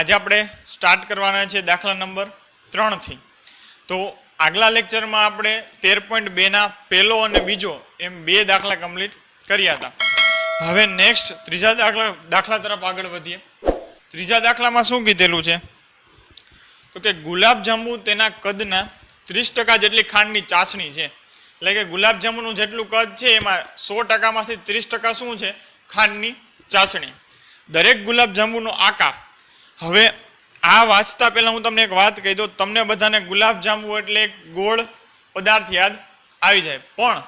આજે આપણે સ્ટાર્ટ કરવાના છે દાખલા નંબર 3 થી। તો આગલા લેક્ચરમાં આપણે 13.2 ના પહેલો અને બીજો એમ બે દાખલા કમ્પ્લીટ કર્યા હતા। હવે નેક્સ્ટ ત્રીજા દાખલા તરફ આગળ વધીએ। ત્રીજા દાખલામાં શું કીધેલું છે તો કે ગુલાબજાંબુ તેના કદના 30% જેટલી ખાંડની ચાસણી છે। એટલે કે ગુલાબજાંબુનું જેટલું કદ છે એમાં 100% માંથી 30% શું છે ખાંડની ચાસણી। દરેક ગુલાબજાંબુનો આકાર। હવે આ વાંચતા પહેલા હું તમને એક વાત કહી દઉં, તમને બધાને ગુલાબજાંબુ એટલે એક ગોળ પદાર્થ યાદ આવી જાય, પણ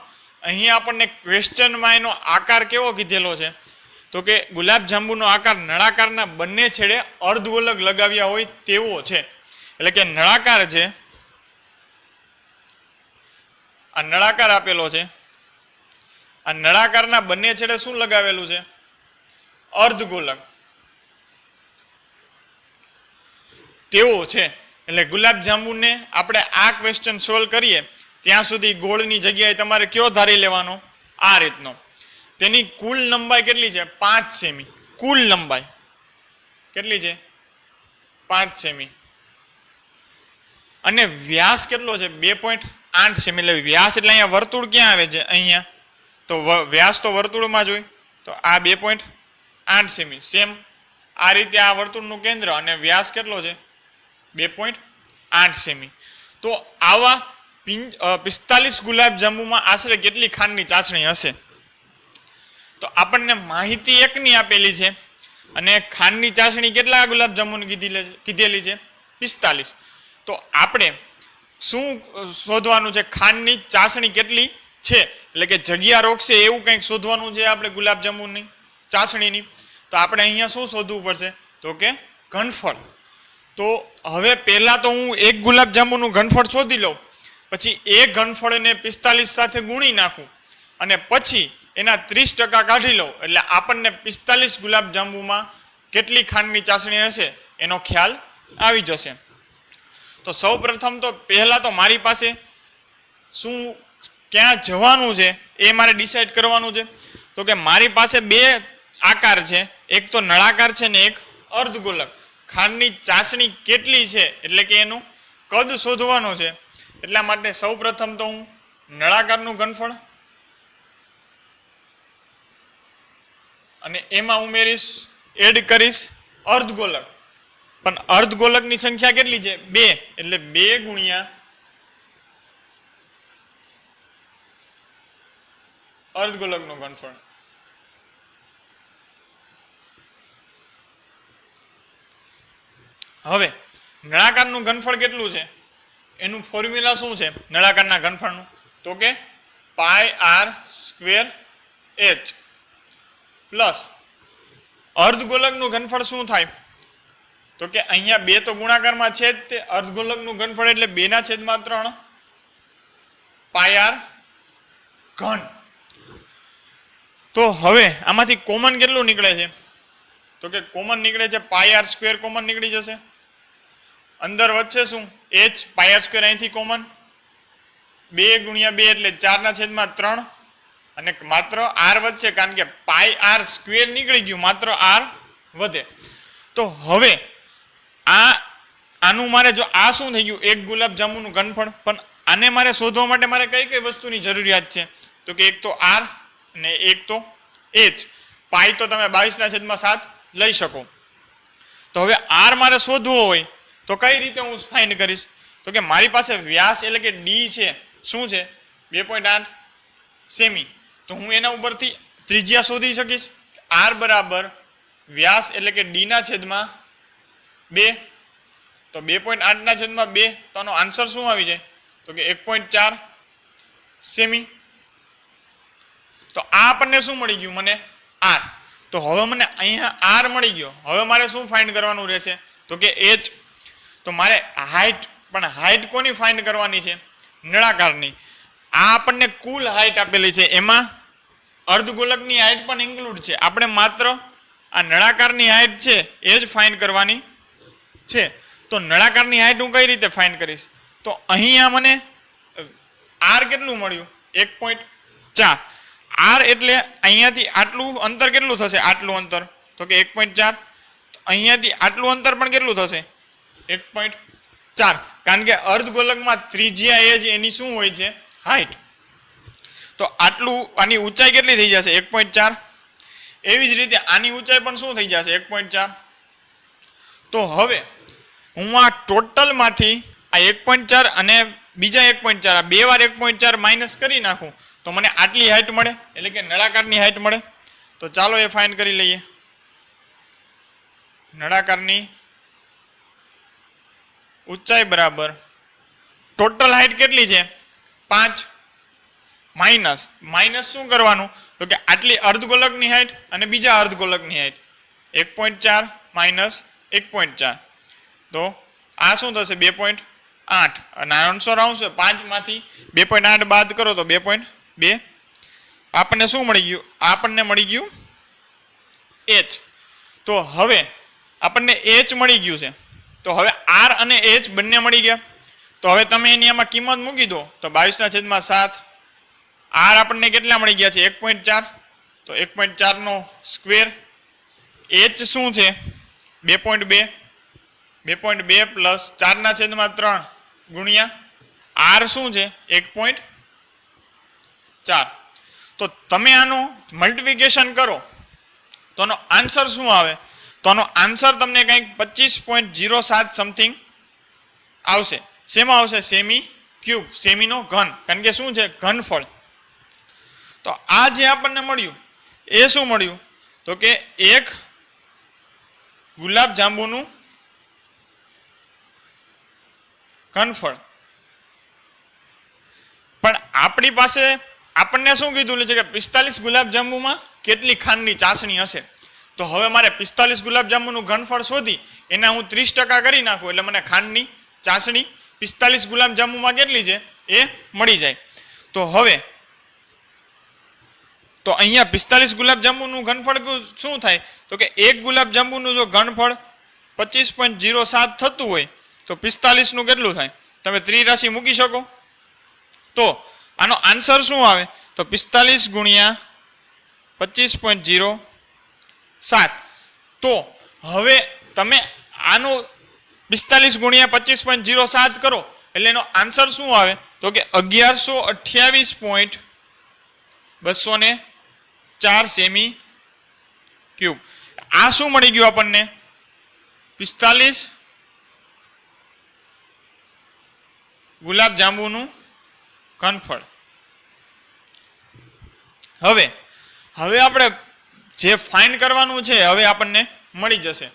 અહીંયા આપણને ક્વેશ્ચનમાં એનો આકાર કેવો કીધેલો છે તો કે ગુલાબજાંબુનો આકાર નળાકારના બંને છેડે અર્ધગોલક લગાવ્યા હોય તેવો છે। એટલે કે નળાકાર છે, આ નળાકાર આપેલો છે, આ નળાકારના બંને છેડે શું લગાવેલું છે અર્ધગોલક તેવો છે। એટલે ગુલાબજાંબુને આપણે આ ક્વેશ્ચન સોલ્વ કરીએ ત્યાં સુધી ગોળની જગ્યાએ તમારે કયો ધારી લેવાનો આ રીતનો। તેની કુલ લંબાઈ કેટલી છે 5 સેમી। કુલ લંબાઈ કેટલી છે 5 સેમી અને વ્યાસ કેટલો છે 2.8 સેમી। એટલે વ્યાસ એટલે અહીંયા વર્તુળ ક્યાં આવે છે અહીંયા, તો વ્યાસ તો વર્તુળમાં જ હોય, તો આ 2.8 સેમી સેમ આ રીતે આ વર્તુળનું કેન્દ્ર અને વ્યાસ કેટલો છે 2.8 સેમી। તો આવા 45 ગુલાબજાંબુમાં આશરે કેટલી ખાંડની ચાસણી હશે? તો આપણને માહિતી એકની આપેલી છે અને ખાંડની ચાસણી કેટલા ગુલાબજાંબુની કીધેલી છે 45। તો આપણે શું શોધવાનું છે ખાંડની ચાસણી કેટલી છે, એટલે કે જગ્યા રોકશે એવું કંઈક શોધવાનું છે આપણે ગુલાબજાંબુની ચાસણીની। તો આપણે અહીંયા શું શોધવું પડશે તો કે ઘનફળ। તો હવે પહેલા તો હું એક ગુલાબજાંબુનું ઘનફળ શોધી લઉં, પછી એ ઘનફળને 45 સાથે ગુણી નાખું અને પછી એના 30% કાઢી લઉં, એટલે આપણને 45 ગુલાબજાંબુમાં કેટલી ખાંડની ચાસણી હશે એનો ખ્યાલ આવી જશે। તો સૌ પ્રથમ તો પહેલા તો મારી પાસે શું ક્યાં જવાનું છે એ મારે ડિસાઈડ કરવાનું છે। તો કે મારી પાસે બે આકાર છે, એક તો નળાકાર છે ને એક અર્ધગોલક। ખાંડની ચાસણી કેટલી છે એટલે કે એનું કદ શોધવાનું છે, એટલા માટે સૌ પ્રથમ તો હું નળાકારનું ઘનફળ અને એમાં ઉમેરીશ એડ કરીશ અર્ધગોલક। પણ અર્ધગોલકની સંખ્યા કેટલી છે 2, એટલે 2 ગુણ્યા અર્ધગોલકનું ઘનફળ। હવે નળાકારનું ઘનફળ કેટલું છે એનું ફોર્મ્યુલા શું છે નળાકારના ઘનફળનું તો કે πr² h પ્લસ અર્ધગોલકનું ઘનફળ શું થાય તો કે અહીંયા 2 તો ગુણાકારમાં છે જ, તે અર્ધગોલકનું ઘનફળ એટલે 2/3 πr ઘન। તો હવે આમાંથી કોમન કેટલું નીકળે છે તો કે કોમન નીકળે છે πr² કોમન નીકળી જશે, અંદર વચ્ચે શું h πr² અહીંથી કોમન 2 ગુણ્યા 2 એટલે 4/3 અને માત્ર r વધશે કારણ કે πr² નીકળી ગયું, માત્ર r વધે। તો હવે આનું મારે જો આ શું થઈ ગયું એક ગુલાબજાંબુનું ઘનફળ, પણ આને મારે શોધવા માટે મારે કઈ કઈ વસ્તુની જરૂરિયાત છે તો કે એક તો r અને એક તો h। પાઈ તો તમે 22/7 લઈ શકો। તો હવે r મારે શોધવો હોય તો કઈ રીતે હું ફાઇન્ડ કરીશ તો કે મારી પાસે વ્યાસ એટલે કે d છે શું છે 2.8 સેમી। તો હું એના ઉપરથી ત્રિજ્યા શોધી શકીશ, r બરાબર વ્યાસ એટલે કે d/2। તો 2.8/2 તો આનો આન્સર શું આવી જાય તો કે 1.4 સેમી। તો આ આપણને શું મળી ગયું મને r। તો હવે મને અહીંયા r મળી ગયો, હવે મારે શું ફાઇન્ડ કરવાનું રહેશે તો કે h। તો મારે હાઈટ, પણ હાઈટ કોની ફાઇન્ડ કરવાની છે નળાકારની। આ આપણને કુલ હાઈટ આપેલી છે, એમાં અર્ધગોલકની હાઈટ પણ ઇન્ક્લુડ છે, આપણે માત્ર આ નળાકારની હાઈટ છે એ જ ફાઇન્ડ કરવાની છે। તો નળાકારની હાઈટ હું કઈ રીતે ફાઇન્ડ કરીશ તો અહીંયા મને r કેટલું મળ્યું 1.4। r એટલે અહીંયાથી આટલું અંતર કેટલું થશે આટલું અંતર તો કે 1.4। અહીંયાથી આટલું અંતર પણ કેટલું થશે 1.4, કારણ કે અર્ધગોલકમાં ત્રિજ્યા એ જ એની શું હોય છે હાઈટ. તો આટલું આની ઊંચાઈ કેટલી થઈ જશે 1.4. એવી જ રીતે આની ઊંચાઈ પણ શું થઈ જશે 1.4. તો હવે હું આ ટોટલમાંથી આ 1.4 અને બીજા 1.4 આ બે વાર 1.4 માઇનસ કરી નાખું તો મને આટલી હાઈટ મળે, એટલે કે નળાકારની હાઈટ મળે. તો ચાલો એ ફાઇન્ડ કરી લઈએ. નળાકારની ઊંચાઈ બરાબર ટોટલ હાઈટ કેટલી છે 5 માઇનસ શું કરવાનું તો કે આટલી અર્ધગોલકની હાઈટ અને બીજા અર્ધગોલકની હાઈટ 1.4 માઇનસ 1.4. તો આ શું થશે 2.8 અને આન્સર આવશે 5 માંથી 2.8 બાદ કરો તો 2.2. આપણને શું મળી ગયું? આપણને મળી ગયું h. તો હવે આપણને h મળી ગયું છે. તો હવે r અને h બંને મળી ગયા. તો હવે તમે એની આમાં કિંમત મૂકી દો તો 22/7. r આપણને કેટલા મળી ગયા છે 1.4. તો 1.4 નો સ્ક્વેર. h શું છે 2.2. 2.2 પ્લસ 4/3 ગુણ્યા r શું છે 1.4. તો તમે આનું મલ્ટિપ્લિકેશન કરો તો આનો આન્સર શું આવે? તો આનો આન્સર તમને કંઈક 25.07 સમથિંગ આવશે. શેમાં આવશે? સેમી ક્યુબ, સેમીનો ઘન, કારણ કે શું છે ઘનફળ. તો આ જે આપણને મળ્યું એ શું મળ્યું? તો કે એક ગુલાબ જાંબુનું ઘનફળ. પણ આપણી પાસે આપણને શું કીધું છે કે 45 ગુલાબ જાંબુમાં કેટલી ખાંડની ચાસણી હશે. તો હવે મારે 45 ગુલાબ જાંબુનું ઘનફળ શોધી એના હું 30% કરી નાખું એટલે મને ખાંડની ચાસણી 45 ગુલાબ જાંબુમાં કેટલી છે એ મળી જાય. તો હવે તો અહીંયા 45 ગુલાબ જાંબુનું ઘનફળ શું થાય? તો કે એક ગુલાબ જાંબુનું જો ઘનફળ 25.07 થતું હોય તો 45 નું કેટલું થાય? તમે ત્રિરાશિ મૂકી શકો. તો આનો આન્સર શું આવે? તો 45 ગુણ્યા 25.07. તો હવે તમે આનો 45 ગુણ્યા 25.07 કરો એટલે એનો આન્સર શું આવે? તો કે 1128.204 સેમી ક્યુબ. આ શું મળી ગયું આપણને? 45 ગુલાબ જાંબુનું ઘનફળ. હવે આપણે જે ફાઇન્ડ કરવાનું છે હવે આપણને મળી જશે.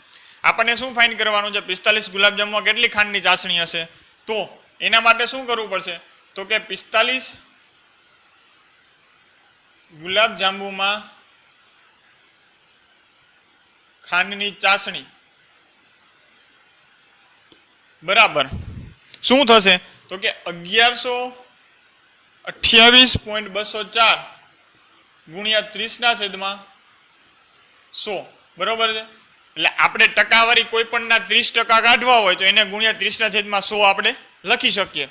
આપણને શું ફાઇન્ડ કરવાનું છે? 45 ગુલાબ જાંબુમાં કેટલી ખાંડની ચાસણી હશે? તો એના માટે શું કરવું પડશે? તો કે 45 ગુલાબ જાંબુમાં ખાંડની ચાસણી બરાબર શું થશે? તો કે 1128.204 ગુણ્યા 30/100 બરોબર છે. એટલે આપણે ટકાવારી કોઈ પણના 30% કાઢવા હોય તો એને ગુણ્યા 30/100 આપણે લખી શકીએ.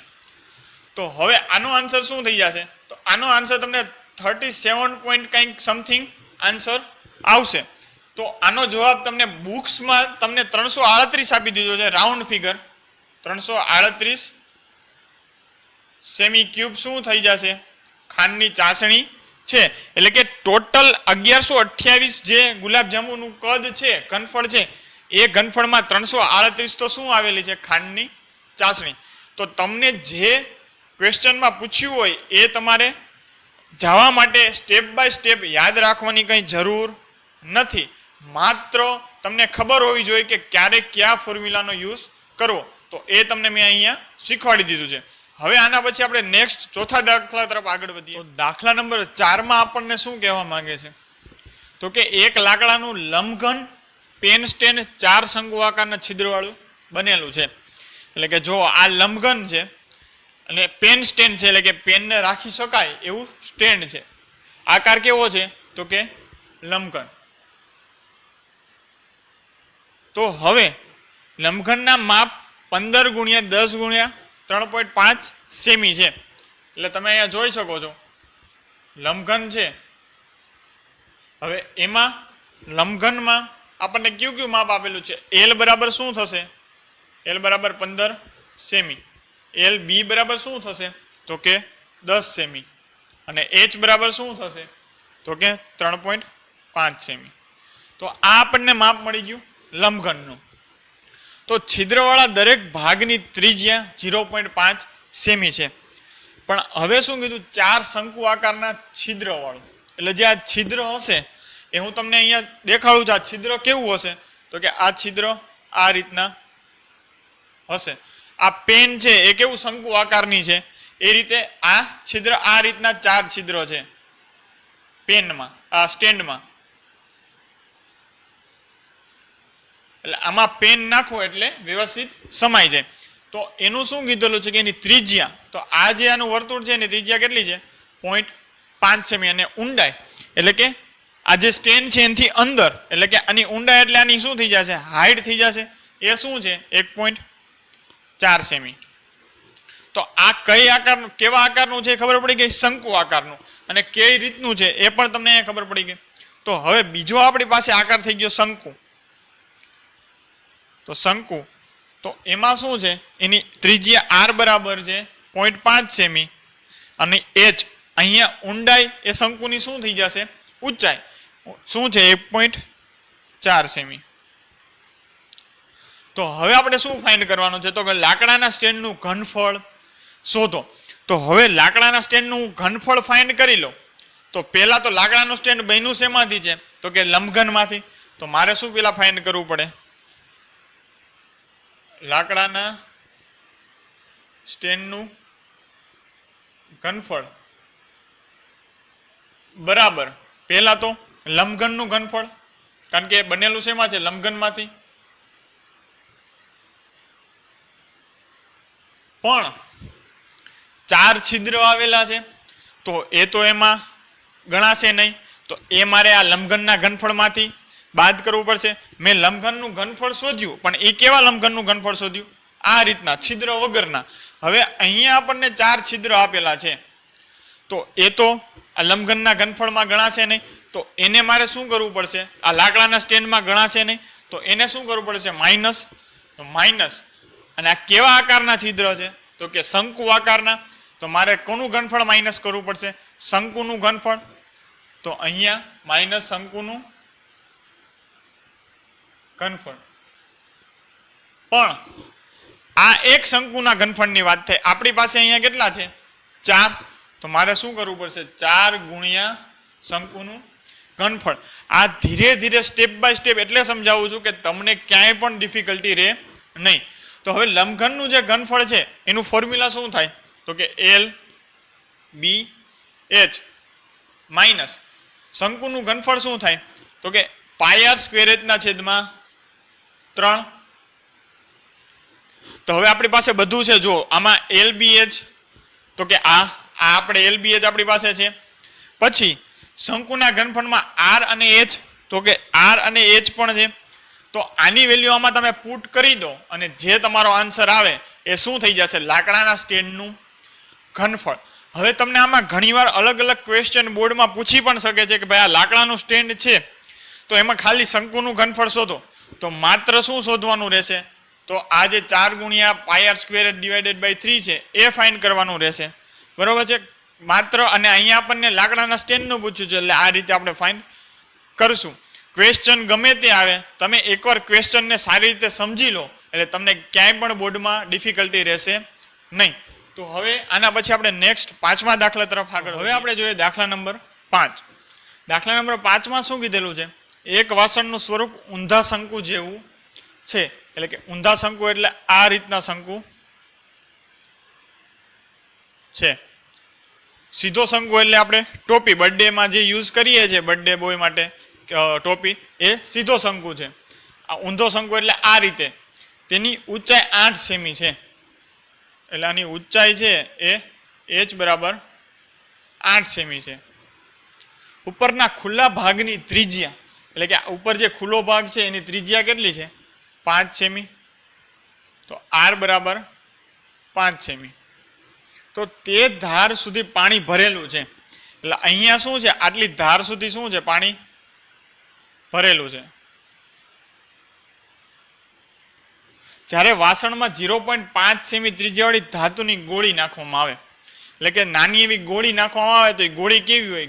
તો હવે આનો આન્સર શું થઈ જશે? તો આનો આન્સર તમને 37 પોઈન્ટ કંઈક સમથિંગ આન્સર આવશે. તો આનો જવાબ તમને બુક્સમાં તમને 338 આપી દીધો છે, રાઉન્ડ ફિગર 338 સેમી ક્યુબ શું થઈ જશે? ખાંડની ચાસણી છે. એટલે કે ટોટલ 1128 જે ગુલાબ જાંબુનું કદ છે, ઘનફળ છે, એ ઘનફળમાં 338 તો શું આવેલી છે? ખાંડની ચાસણી. તો તમને જે ક્વેશ્ચનમાં પૂછ્યું હોય એ તમારે જવા માટે સ્ટેપ બાય સ્ટેપ યાદ રાખવાની કંઈ જરૂર નથી. માત્ર તમને ખબર હોવી જોઈએ કે ક્યારે કયા ફોર્મ્યુલાનો યુઝ કરવો. તો એ તમને મેં અહીંયા શીખવાડી દીધું છે. હવે આના પછી આપણે નેક્સ્ટ ચોથા દાખલા તરફ આગળ વધીએ. તો દાખલા નંબર 4 આપણને શું કહેવા માંગે છે? તો કે એક લાકડાનું લંબઘન પેન સ્ટેન્ડ 4 શંકુ આકારના છિદ્રવાળું બનેલું છે. એટલે કે જો આ લંબઘન છે અને પેન સ્ટેન્ડ છે, એટલે કે પેનને રાખી શકાય એવું સ્ટેન્ડ છે. આકાર કેવો છે? તો કે લંબઘન. તો હવે લંબઘનના માપ 15 ગુણ્યા 10 ગુણ્યા 3.5 સેમી છે. એટલે તમે અહીંયા જોઈ શકો છો લંબઘન છે. હવે એમાં લંબઘનમાં આપણને ક્યુ ક્યુ માપ આપેલું છે. એલ બરાબર શું થશે? એલ બરાબર 15 સેમી. એલ બી બરાબર શું થશે? તો કે 10 સેમી. અને એચ બરાબર શું થશે? તો કે 3.5 સેમી. તો આ આપણને માપ મળી ગયું લંબઘનનું. તો છિદ્રવાળા દરેક ભાગની ત્રિજ્યા 0.5 સેમી છે. પણ હવે શું કીધું? 4 શંકુ આકારના છિદ્રવાળું. એટલે જે આ છિદ્ર હશે એ હું તમને અહીંયા દેખાડું છું. આ છિદ્ર કેવું હશે? તો કે આ છિદ્ર આ રીતના હશે. આ પેન છે એ કેવું શંકુ આકારની છે, એ રીતે આ છિદ્ર આ રીતના 4 છિદ્ર છે પેનમાં, આ સ્ટેન્ડમાં. એટલે આમાં પેન નાખો એટલે વ્યવસ્થિત સમાઈ જાય. તો એનું શું કીધેલું છે કે એની ત્રિજ્યા, તો આ જે આનું વર્તુળ છે એની ત્રિજ્યા કેટલી છે? 0.5 સેમી. અને ઊંડાઈ એટલે કે આ જે સ્ટેન્ડ છે એનાથી અંદર, એટલે કે આની ઊંડાઈ એટલે આની શું થઈ જશે? હાઈટ થઈ જશે. એ શું છે? 1.4 સેમી. તો આ કઈ આકારનું, કેવા આકારનું છે ખબર પડી ગઈ? શંકુ આકારનું. અને કઈ રીતનું છે એ પણ તમને અહીંયા ખબર પડી ગઈ. તો હવે બીજો આપણી પાસે આકાર થઈ ગયો શંકુ. તો શંકુ, તો એમાં શું છે? એની ત્રિજ્યા આર બરાબર છે 0.5 સેમી. અને એચ અહીંયા ઊંડાઈ એ શંકુની શું થઈ જશે? ઊંચાઈ શું છે? 1.4 સેમી. તો હવે આપણે શું ફાઇન્ડ કરવાનું છે? તો કે લાકડાના સ્ટેન્ડનું ઘનફળ શોધો. તો હવે લાકડાના સ્ટેન્ડનું ઘનફળ ફાઇન્ડ કરી લો. તો પહેલા તો લાકડાનું સ્ટેન્ડ બન્યું શેમાંથી છે? તો કે લંબઘનમાંથી. તો મારે શું પેલા ફાઇન્ડ કરવું પડે? લાકડાના સ્ટેન્ડનું ઘનફળ બરાબર પહેલા તો લંબઘનનું ઘનફળ, કારણ કે બનેલું શેમાં છે? લંબઘનમાંથી. પણ 4 છિદ્ર આવેલા છે તો એ તો એમાં ગણાશે નહીં. તો એ મારે આ લંબઘનના ઘનફળમાંથી બાદ કરવું પડશે. મેં લંબઘનનું ઘનફળ શોધ્યું, પણ એ કેવા લંબઘનનું ઘનફળ શોધ્યું? આ રીતના છિદ્ર વગરના. હવે અહીંયા આપણને 4 છિદ્ર આપેલા છે તો એ તો આ લંબઘનના ઘનફળમાં ગણાશે નહીં. તો એને મારે શું કરવું પડશે? આ લાકડાના સ્ટેન્ડમાં ગણાશે નહીં. તો એને શું કરવું પડશે? માઇનસ. તો માઇનસ. અને આ કેવા આકારના છિદ્ર છે? તો કે શંકુ આકારના. તો મારે કોનું ઘનફળ માઇનસ કરવું પડશે? શંકુનું ઘનફળ. તો અહીંયા માઇનસ શંકુનું ઘનફળ. પણ આ એક શંકુના ઘનફળની વાત થઈ. આપણી પાસે અહીંયા કેટલા છે? 4. તો મારે શું કરવું પડશે? 4 ગુણ્યા શંકુનું ઘનફળ. આ ધીરે ધીરે સ્ટેપ બાય સ્ટેપ એટલે સમજાવું છું કે તમને ક્યાંય પણ ડિફિકલ્ટી રહે નહીં. તો હવે લંબઘનનું જે ઘનફળ છે એનું ફોર્મ્યુલા શું થાય? તો કે એલ બી એચ માઇનસ શંકુનું ઘનફળ શું થાય? તો કે પાય આર સ્ક્વેર એચના છેદમાં 3. તો હવે આપણી પાસે બધું છે. જો આમાં એલ બી એચ, તો કે આ આપણે એલ બી એચ આપણી પાસે છે. પછી શંકુના ઘનફળમાં આર અને એચ, તો કે આર અને એચ પણ છે. તો આની વેલ્યુ આમાં તમે પુટ કરી દો અને જે તમારો આન્સર આવે એ શું થઈ જશે? લાકડાના સ્ટેન્ડનું ઘનફળ. હવે તમને આમાં ઘણીવાર અલગ અલગ ક્વેશ્ચન બોર્ડમાં પૂછી પણ શકે છે કે ભાઈ આ લાકડાનું સ્ટેન્ડ છે તો એમાં ખાલી શંકુનું ઘનફળ શોધો. તો માત્ર શું શોધવાનું રહેશે? તો આ જે 4 ગુણ્યા pi R square divided by 3 છે એ ફાઇન્ડ કરવાનું રહેશે. બરોબર છે? માત્ર. અને અહીંયા આપણને લાકડાના સ્ટેન્ડનું પૂછ્યું છે એટલે આ રીતે આપણે ફાઇન્ડ કરશું. ક્વેશ્ચન ગમે તે આવે, તમે એકવાર ક્વેશ્ચનને સારી રીતે સમજી લો એટલે તમને ક્યાંય પણ બોર્ડમાં ડિફિકલ્ટી રહેશે નહીં. તો હવે આના પછી આપણે નેક્સ્ટ 5મા દાખલા તરફ આગળ. હવે આપણે જોઈએ દાખલા નંબર 5. દાખલા નંબર 5માં શું કીધેલું છે? એક વાસણનું સ્વરૂપ ઊંધા શંકુ જેવું છે. એટલે કે ઊંધા શંકુ એટલે આ રીતના શંકુ છે. સીધો શંકુ એટલે આપણે ટોપી બર્થડેમાં જે યુઝ કરીએ છીએ, બર્થડે બોય માટે ટોપી, એ સીધો શંકુ છે. આ ઊંધો શંકુ એટલે આ રીતે. તેની ઊંચાઈ 8 સેમી છે. એટલે આની ઊંચાઈ છે એ h બરાબર 8 સેમી છે. ઉપરના ખુલ્લા ભાગની ત્રિજ્યા, એટલે કે ઉપર જે ખુલ્લો ભાગ છે એની ત્રિજ્યા કેટલી છે? 5 સેમી. તો r બરાબર 5 સેમી. તો તે ધાર સુધી પાણી ભરેલું છે. એટલે અહીંયા શું છે? આટલી ધાર સુધી શું છે? પાણી ભરેલું છે. જ્યારે વાસણમાં 0.5 સેમી ત્રિજ્યાવાળી ધાતુની ગોળી નાખવામાં આવે, એટલે કે નાની એવી ગોળી નાખવામાં આવે તો એ ગોળી કેવી હોય?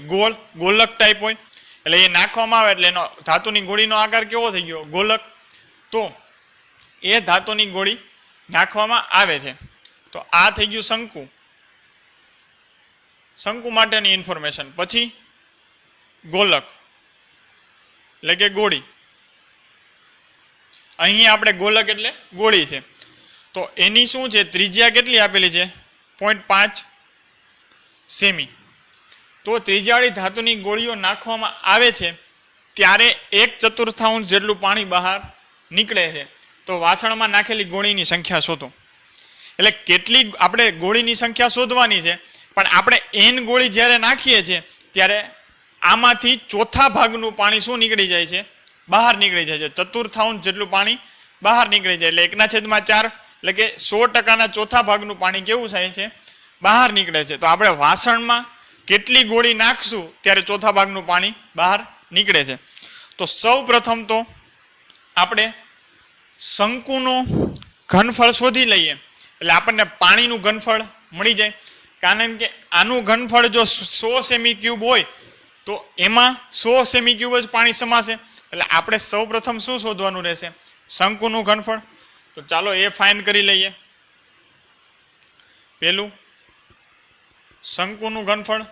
ગોલક ટાઈપ હોય. એટલે એ નાખવામાં આવે એટલે એનો ધાતુની ગોળીનો આકાર કેવો થઈ ગયો? ગોલક. તો એ ધાતુની ગોળી નાખવામાં આવે છે. તો આ થઈ ગયું શંકુ. શંકુ માટેની ઇન્ફોર્મેશન. પછી ગોલક એટલે કે ગોળી. અહીં આપણે ગોલક એટલે ગોળી છે. તો એની શું છે? ત્રિજ્યા કેટલી આપેલી છે? 0.5 સેમી. તો ત્રિજ્યાવાળી ધાતુની ગોળીઓ નાખવામાં આવે છે ત્યારે 1/4 જેટલું પાણી બહાર નીકળે છે. તો વાસણમાં નાખેલી ગોળીની સંખ્યા શોધો. એટલે કેટલી આપણે ગોળીની સંખ્યા શોધવાની છે, પણ આપણે n ગોળી જ્યારે નાખીએ છીએ ત્યારે આમાંથી ચોથા ભાગનું પાણી શું નીકળી જાય છે? બહાર નીકળી જાય છે. 1/4 જેટલું પાણી બહાર નીકળી જાય. એટલે 1/4 એટલે કે 100%ના ચોથા ભાગનું પાણી કેવું થાય છે? બહાર નીકળે છે. તો આપણે વાસણમાં કેટલી ગોળી નાખશું ત્યારે ચોથા ભાગનું પાણી બહાર નીકળે છે. તો સૌ પ્રથમ તો આપણે શંકુનું ઘનફળ શોધી લઈએ એટલે આપણને પાણીનું ઘનફળ મળી જાય. કારણ કે આનું ઘનફળ જો 100 સેમી ક્યુબ હોય તો એમાં 100 સેમી ક્યુબ જ પાણી સમાશે. એટલે આપણે સૌ પ્રથમ શું શોધવાનું રહેશે? શંકુનું ઘનફળ. તો ચાલો એ ફાઇન્ડ કરી લઈએ. પેલું શંકુનું ઘનફળ.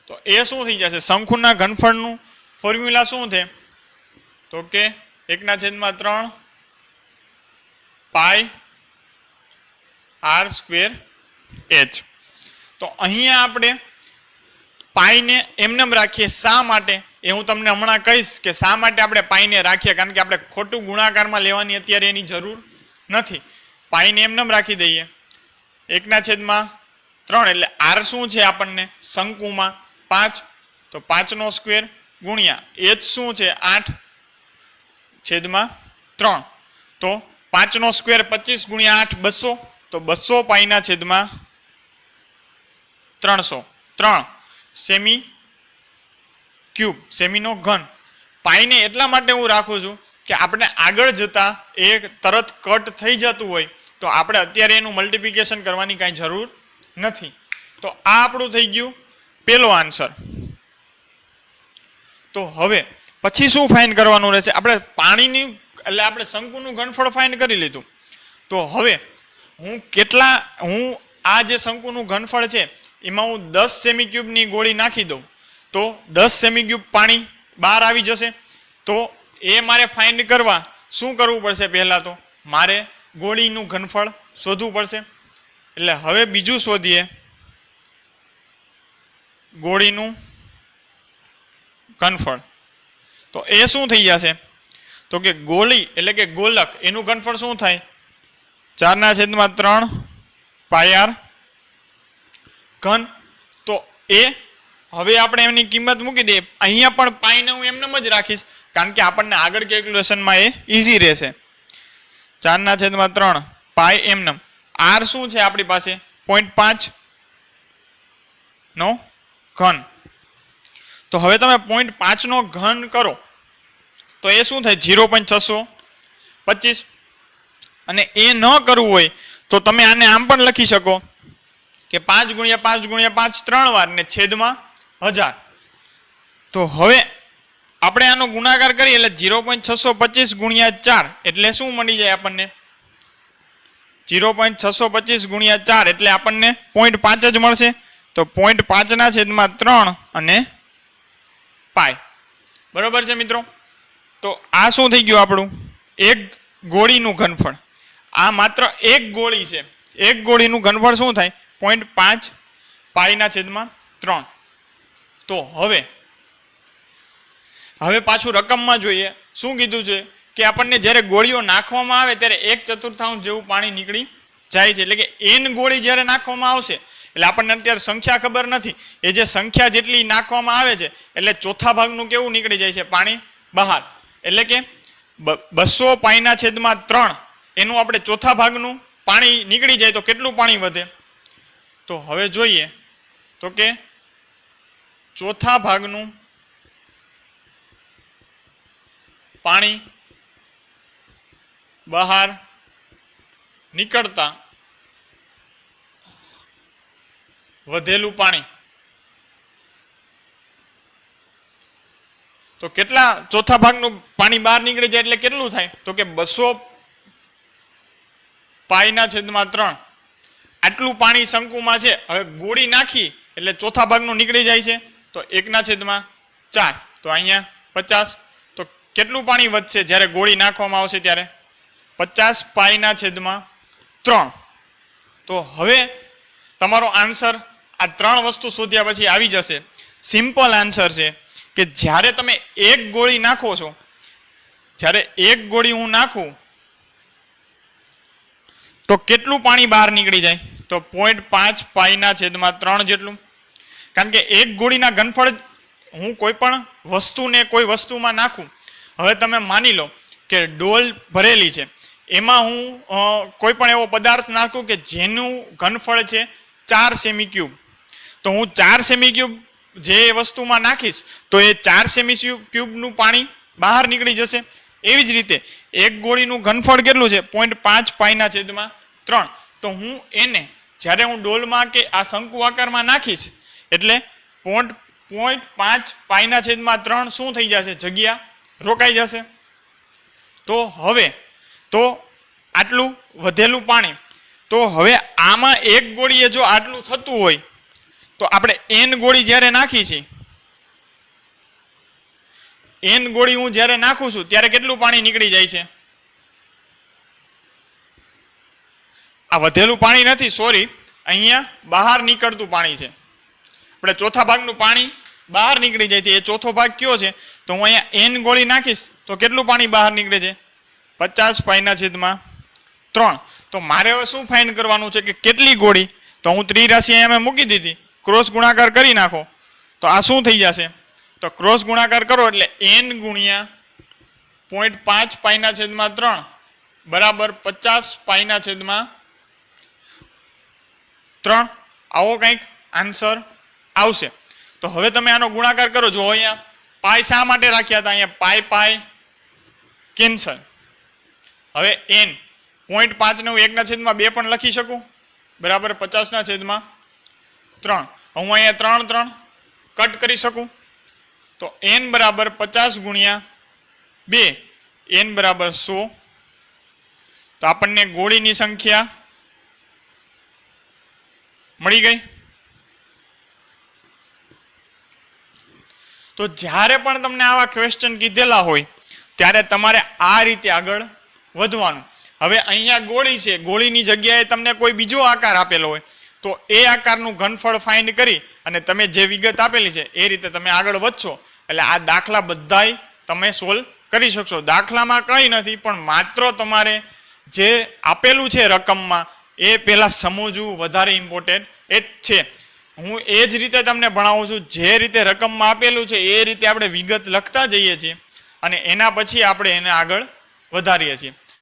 તો એ શું થઈ જશે? શંકુના ઘનફળનું ફોર્મ્યુલા શું છે? તો કે 1/3 પાઈ r²h. તો અહીંયા આપણે પાઈને એમને રાખીએ. શા માટે? એ હું તમને હમણાં કહીશ કે શા માટે આપણે પાઈને રાખીએ. કારણ કે આપણે ખોટું ગુણાકારમાં લેવાની અત્યારે એની જરૂર નથી. પાઈને એમને રાખી દઈએ. 1/3 એટલે r શું છે આપણને? શંકુમાં 5. તો 5² ગુણ્યા h શું છે? 8/3. તો 5² 25 ગુણ્યા 8 200. તો 200 પાઈના છેદમાં 303 સેમી ક્યુબ. સેમીનો ઘન. પાઈને એટલા માટે હું રાખું છું કે આપણે આગળ જતા એ તરત કટ થઈ જતું હોય તો આપણે અત્યારે એનું મલ્ટિપ્લિકેશન કરવાની કાંઈ જરૂર નથી. તો આ આપણું થઈ ગયું પેલો આન્સર. તો હવે પછી શું ફાઇન્ડ કરવાનું રહેશે? આપણે પાણીની એટલે આપણે શંકુનું ઘનફળ ફાઇન્ડ કરી લીધું. તો હવે હું આ જે શંકુનું ઘનફળ છે એમાં હું 10 સેમી ક્યુબની ગોળી નાખી દઉં તો 10 સેમી ક્યુબ પાણી બહાર આવી જશે. તો એ મારે ફાઇન્ડ કરવા શું કરવું પડશે? પહેલાં તો મારે ગોળીનું ઘનફળ શોધવું પડશે. એટલે હવે બીજું શોધીએ ગોળીનું ઘનફળ. તો એ શું થઈ જશે? તો કે ગોળી એટલે કે ગોલક એનું ઘનફળ શું થાય? 4/3 પાઈ r ઘન. તો એ હવે આપણે એમની કિંમત મૂકી દઈએ. અહીંયા પણ પાઈને હું એમને જ રાખીશ કારણ કે આપણને આગળ કેલ્ક્યુલેશનમાં એ ઈઝી રહેશે. 4/3 પાઈ એમને. r શું છે આપણી પાસે? 0.5 નો ઘન. તો હવે તમે 0.5 નો ઘન કરો તો એ શું થાય? 0.625. અને એ ન કરવું હોય તો તમે આને આમ પણ લખી શકો કે 5 ગુણ્યા 5 ગુણ્યા 5 3 વાર ને છેદમાં 1000. તો હવે આપણે આનો ગુણાકાર કરીએ એટલે 0.625 ગુણ્યા 4 એટલે શું મળી જાય આપણને? 0.625 ગુણ્યા 4 એટલે આપણને 0.5 જ મળશે. તો 0.5/3 અને પાઈ. બરોબર છે મિત્રો? તો આ શું થઈ ગયું આપણું? એક ગોળીનું ઘનફળ. આ માત્ર એક ગોળી છે. એક ગોળીનું ઘનફળ શું થાય? 0.5 પાઈ/3. તો હવે પાછું રકમમાં જોઈએ. શું કીધું છે કે આપણને જ્યારે ગોળીઓ નાખવામાં આવે ત્યારે 1/4 જેવું પાણી નીકળી જાય છે. એટલે કે n ગોળી જ્યારે નાખવામાં આવશે એટલે આપણને અત્યારે સંખ્યા ખબર નથી. એ જે સંખ્યા જેટલી નાખવામાં આવે છે એટલે ચોથા ભાગનું કેવું નીકળી જાય છે? પાણી બહાર. એટલે કે 200 પાઈ/3 એનું આપણે ચોથા ભાગનું પાણી નીકળી જાય તો કેટલું પાણી વધે? તો હવે જોઈએ તો કે ચોથા ભાગનું પાણી બહાર નીકળતા વધેલું પાણી. તો કેટલા ચોથા ભાગનું પાણી બહાર નીકળી જાય એટલે કેટલું થાય? તો કે 200 π/3. આટલું પાણી શંકુમાં છે. હવે ગોળી નાખી એટલે ચોથા ભાગનું નીકળી જાય છે તો 1/4. તો અહીંયા 50. તો કેટલું પાણી વધશે જ્યારે ગોળી નાખવામાં આવશે ત્યારે? 50 π/3. તો હવે તમારો આન્સર આ 3 વસ્તુ શોધ્યા પછી આવી જશે. સિમ્પલ આન્સર છે કે જ્યારે તમે એક ગોળી નાખો છો, જ્યારે એક ગોળી હું નાખું તો કેટલું પાણી બહાર નીકળી જાય? તો 0.5 π/3 જેટલું. કારણ કે એક ગોળીના ઘનફળ હું કોઈ પણ વસ્તુને કોઈ વસ્તુમાં નાખું. હવે તમે માની લો કે ડોલ ભરેલી છે, એમાં હું કોઈ પણ એવો પદાર્થ નાખું કે જેનું ઘનફળ છે 4 સેમી3. તો હું 4 સેમી3 જે વસ્તુમાં નાખીશ તો એ 4 સેમી3 પાણી બહાર નીકળી જશે. એવી જ રીતે એક ગોળીનું ઘનફળ કેટલું છે? 0.5 π/3. તો હું એને જ્યારે હું ડોલમાં કે આ શંકુ આકારમાં નાખીશ એટલે 0.5 π/3 શું થઈ જશે? જગ્યા રોકાઈ જશે. તો હવે તો આટલું વધેલું પાણી. તો હવે આમાં એક ગોળીએ જો આટલું થતું હોય તો આપણે n ગોળી જ્યારે નાખી છે, n ગોળી હું જ્યારે નાખું છું ત્યારે કેટલું પાણી નીકળી જાય છે? આ વધેલું પાણી નથી, સોરી, અહીંયા બહાર નીકળતું પાણી છે. આપણે ચોથા ભાગનું પાણી બહાર નીકળી જાય છે. એ ચોથો ભાગ કયો છે? તો હું અહીંયા n ગોળી નાખીશ તો કેટલું પાણી બહાર નીકળે છે? 50 π/3. તો મારે હવે શું ફાઇન્ડ કરવાનું છે કે કેટલી ગોળી? તો હું ત્રિરાશિ અહીંયા મેં મૂકી દીધી. ક્રોસ ગુણાકાર કરી નાખો તો આ શું થઈ જશે? તો ક્રોસ ગુણાકાર કરો એટલે n ગુણ્યા 0.5 π/3 બરાબર 50 π/3. આવો કંઈક આન્સર આવશે. તો હવે તમે આનો ગુણાકાર કરો. જો અહીંયા પાઈ શા માટે રાખ્યા હતા? અહીંયા પાઈ કેન્સલ. હવે n 0.5 ને હું 1/2 પણ લખી શકું બરાબર 50/3. હું અહીંયા 3 કટ કરી શકું. તો n બરાબર 50 ગુણ્યા 2, n બરાબર 100. તો આપણને ગોળીની સંખ્યા મળી ગઈ. તો જ્યારે પણ તમને આવા ક્વેશ્ચન કીધેલા હોય ત્યારે તમારે આ રીતે આગળ વધવાનું. હવે અહીંયા ગોળી છે, ગોળીની જગ્યાએ તમને કોઈ બીજો આકાર આપેલો હોય તો એ આકારનું ઘનફળ ફાઇન્ડ કરી અને તમે જે વિગત આપેલી છે એ રીતે તમે આગળ વધશો એટલે આ દાખલા બધાય તમે સોલ્વ કરી શકશો. દાખલામાં કંઈ નથી, પણ માત્ર તમારે જે આપેલું છે રકમમાં એ પહેલાં સમજવું વધારે ઇમ્પોર્ટન્ટ એ જ છે. હું એ જ રીતે તમને ભણાવું છું. જે રીતે રકમમાં આપેલું છે એ રીતે આપણે વિગત લખતા જઈએ છીએ અને એના પછી આપણે એને આગળ વધારીએ છીએ.